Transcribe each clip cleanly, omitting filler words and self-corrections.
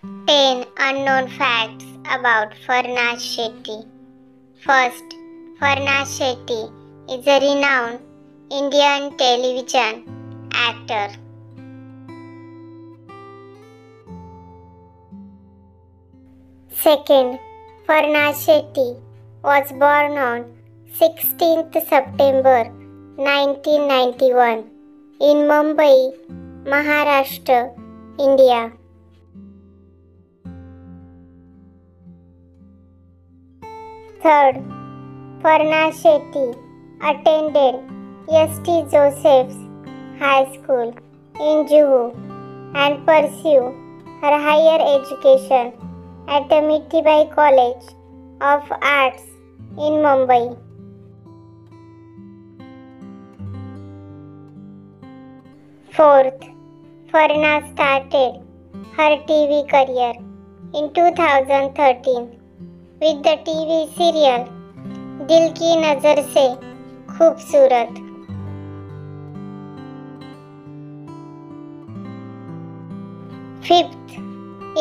10 unknown facts about Farnaz Shetty. First, Farnaz Shetty is a renowned Indian television actor. Second, Farnaz Shetty was born on 16th September 1991 in Mumbai, Maharashtra, India. Third, Farnaz Shetty attended St. Joseph's High School in Juhu and pursued her higher education at the Mithibai College of Arts in Mumbai. Fourth, Farnaz started her TV career in 2013 with the TV serial दिल की नज़र से खूबसूरत. Fifth,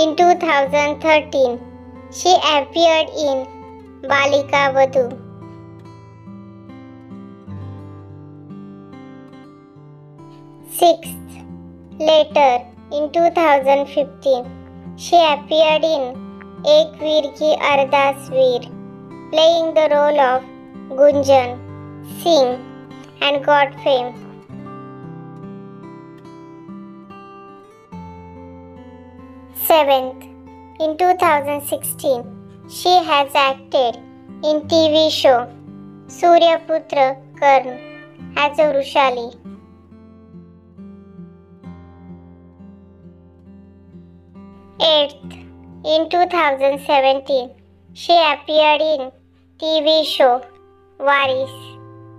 in 2013, she appeared in Balika Vadhu. Sixth, later in 2015, she appeared in Ek Veer Ki Ardas Veer, playing the role of Gunjan Singh and got fame. Seventh, in 2016, she has acted in TV show Suryaputra Karn as a Vrushali. Eighth, in 2017, she appeared in TV show Waris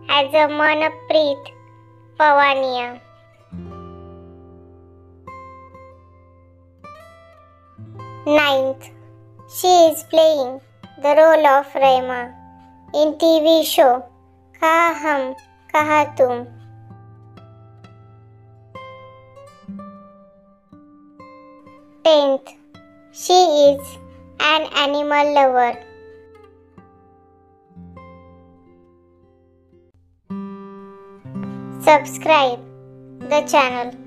as a Manpreet Pawaniya. Ninth, she is playing the role of Rema in TV show Kaha Hum Kaha Tum. Tenth, she is an animal lover. Subscribe the channel.